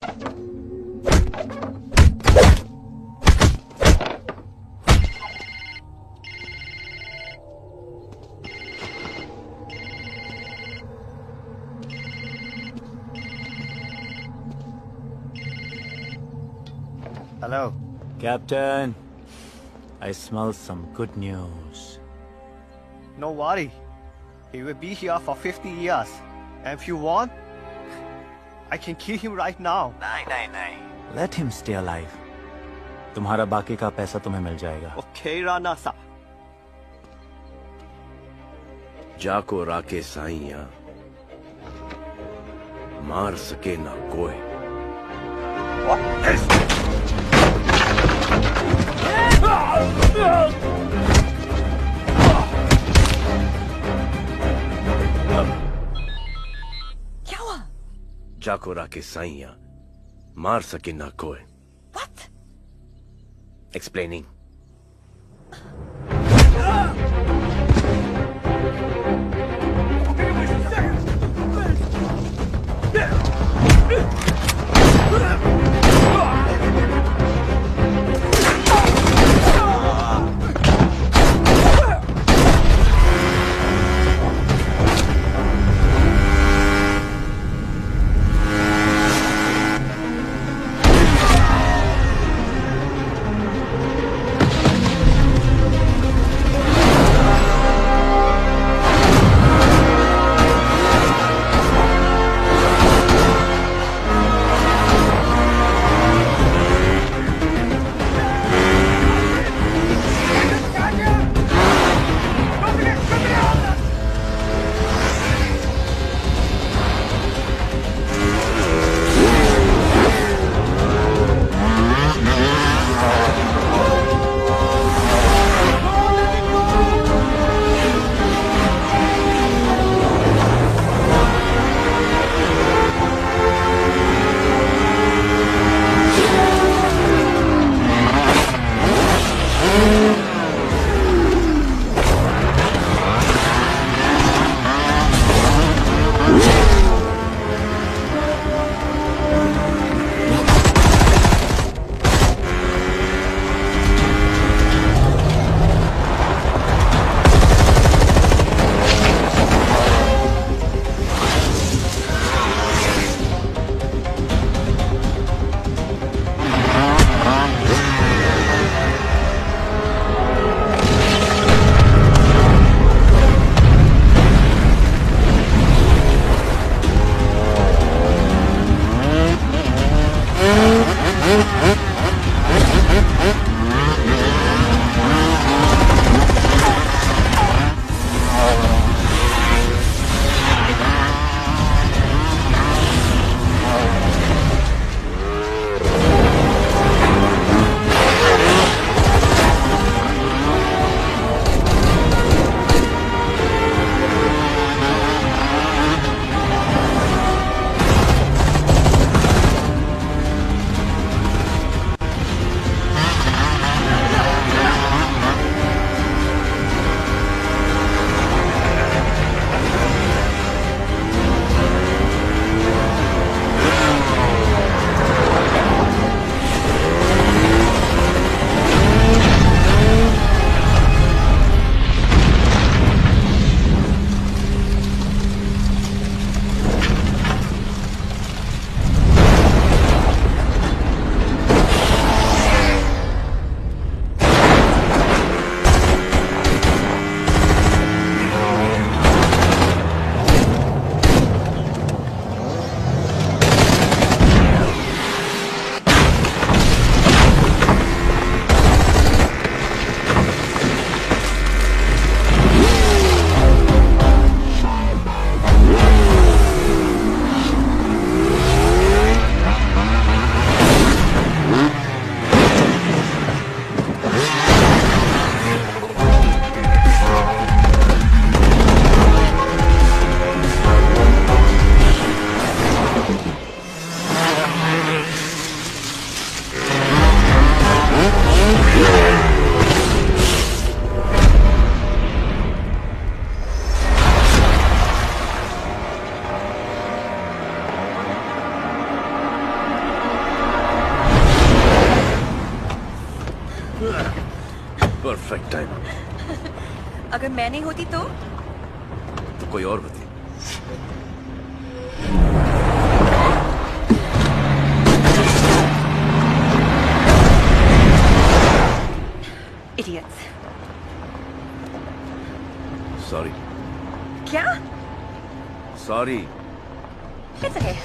Hello. Captain, I smell some good news. No worry. He will be here for 50 years. And if you want, I can kill him right now. नहीं. Let him stay alive. तुम्हारा बाकी का पैसा तुम्हें मिल जाएगा. Okay, Rana-san. जाको राके साइया मार सके ना कोई. क्या हुआ? जाको राके साइया मार सके ना कोई. What? Explaining. Perfect time. अगर मैं नहीं होती तो? तो कोई और होती। Idiots. सॉरी। क्या? सॉरी। It's okay.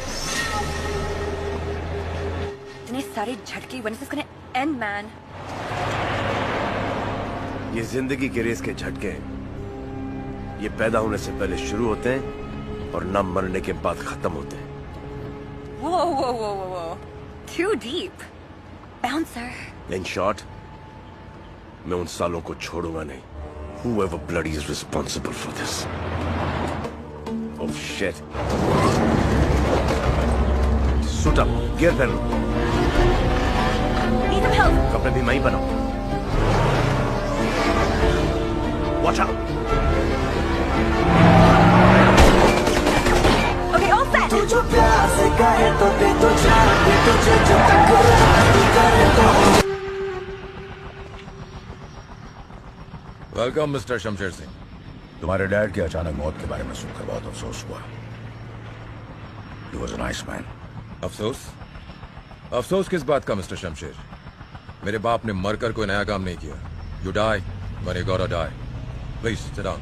इतने सारे झटके, when is this gonna end, man? ये जिंदगी के रेस के झटके हैं। ये पैदा होने से पहले शुरू होते हैं और न मरने के बाद खत्म होते हैं। Whoa, whoa, whoa, whoa, whoa. Too deep. Bouncer. In short, मैं उन सालों को छोड़ूंगा नहीं। Whoever bloody is responsible for this. Oh shit. Suit up. Gear पहन लो। Need some help. कपड़े भी मैं ही बनाऊं। Watch out. Okay, all set. तू जो प्यार से कहे तो दे तो जान दे तुझे जो टकरार करे तो। Welcome mister Shamsher Singh. तुम्हारे डैड की अचानक मौत के बारे में सुनकर बहुत अफसोस हुआ। He was a nice man. अफसोस? अफसोस किस बात का मिस्टर शमशेर? मेरे बाप ने मरकर कोई नया काम नहीं किया। You die when you gotta die. Please sit down.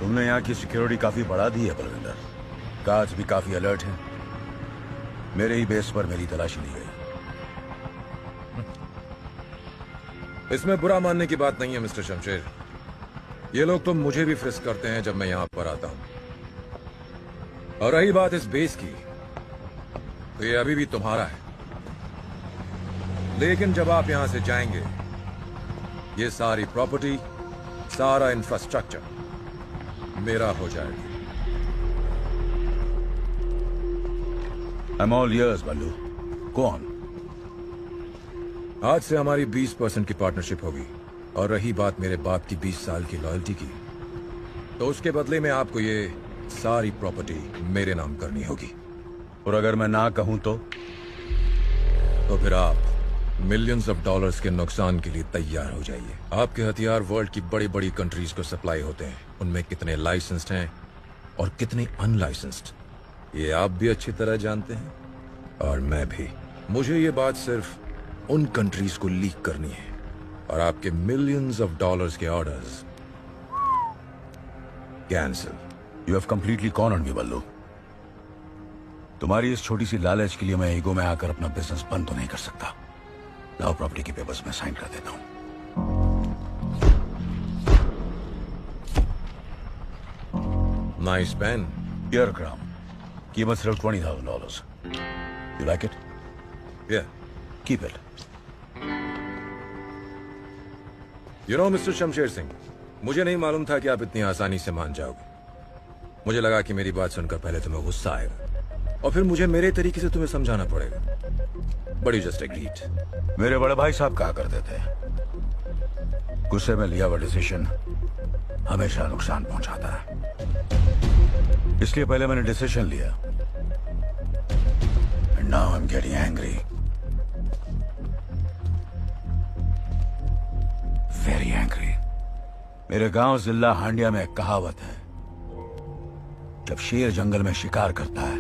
तुमने यहाँ की सिक्योरिटी काफी बढ़ा दी है बलविंदर। गार्ड्स भी काफी अलर्ट हैं। मेरे ही बेस पर मेरी तलाशी ली गई। इसमें बुरा मानने की बात नहीं है मिस्टर शमशेर। ये लोग तो मुझे भी फ्रिस्क करते हैं जब मैं यहां पर आता हूं। और रही बात इस बेस की, तो ये अभी भी तुम्हारा है। लेकिन जब आप यहां से जाएंगे, ये सारी प्रॉपर्टी, सारा इंफ्रास्ट्रक्चर मेरा हो जाएगा। I'm all ears, Ballu. Go on. आज से हमारी 20% की पार्टनरशिप होगी। और रही बात मेरे बाप की 20 साल की लॉयल्टी की, तो उसके बदले में आपको ये सारी प्रॉपर्टी मेरे नाम करनी होगी। और अगर मैं ना कहूं तो फिर आप मिलियंस ऑफ डॉलर्स के नुकसान के लिए तैयार हो जाइए। आपके हथियार वर्ल्ड की बड़ी बड़ी कंट्रीज को सप्लाई होते हैं। उनमें कितने लाइसेंस्ड हैं और कितने अनलाइसेंस्ड, ये आप भी अच्छी तरह जानते हैं और मैं भी। मुझे ये बात सिर्फ उन कंट्रीज को लीक करनी है और आपके मिलियंस ऑफ डॉलर्स के orders cancel. You have completely कॉर्न ऑन मी बल्लू। तुम्हारी इस छोटी सी लालच के लिए मैं ईगो में आकर अपना बिजनेस बंद तो नहीं कर सकता। लाओ प्रॉपर्टी के पेपर्स में साइन कर देता हूं। Nice pen. हियर ग्राम, कीमत सिर्फ $20,000। You like it? Yeah, keep it. You know mister Shamsher Singh, मुझे नहीं मालूम था कि आप इतनी आसानी से मान जाओगे। मुझे लगा कि मेरी बात सुनकर पहले तुम्हें गुस्सा आएगा और फिर मुझे मेरे तरीके से तुम्हें समझाना पड़ेगा। But you just agreed. मेरे बड़े भाई साहब कहा करते थे, गुस्से में लिया हुआ डिसीजन हमेशा नुकसान पहुंचाता है। इसलिए पहले मैंने डिसीजन लिया। And now I am getting angry, very angry. मेरे गांव जिला हांडिया में एक कहावत है, जब शेर जंगल में शिकार करता है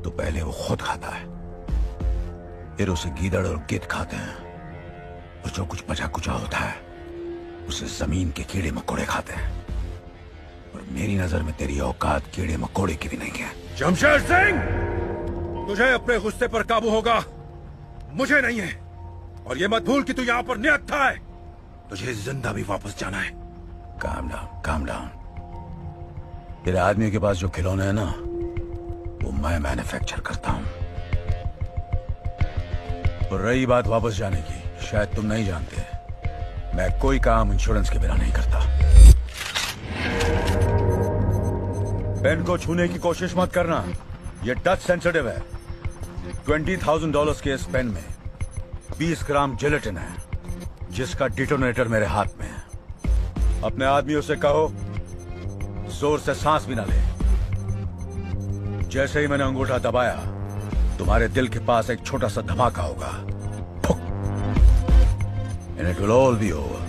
तो पहले वो खुद खाता है, फिर उसे गीदड़ और गिद्ध खाते हैं, और जो कुछ बचा कुचा होता है उसे जमीन के कीड़े मकोड़े खाते हैं। और मेरी नजर में तेरी औकात कीड़े मकोड़े की भी नहीं है। शमशेर सिंह, तुझे अपने गुस्से पर काबू होगा, मुझे नहीं है। और ये मत भूल कि तू यहाँ पर निहत्था है, तुझे जिंदा भी वापस जाना है। Calm down, calm down. तेरे आदमी के पास जो खिलौने हैं ना, वो मैं मैन्युफैक्चर करता हूं। और रही बात वापस जाने की, शायद तुम नहीं जानते, मैं कोई काम इंश्योरेंस के बिना नहीं करता। पेन को छूने की कोशिश मत करना, ये टच सेंसिटिव है। $20,000 के इस पेन में 20 ग्राम जिलेटिन है, जिसका डिटोनेटर मेरे हाथ में है। अपने आदमियों से कहो जोर से सांस भी ना ले। जैसे ही मैंने अंगूठा दबाया, तुम्हारे दिल के पास एक छोटा सा धमाका होगा। And it will all be over.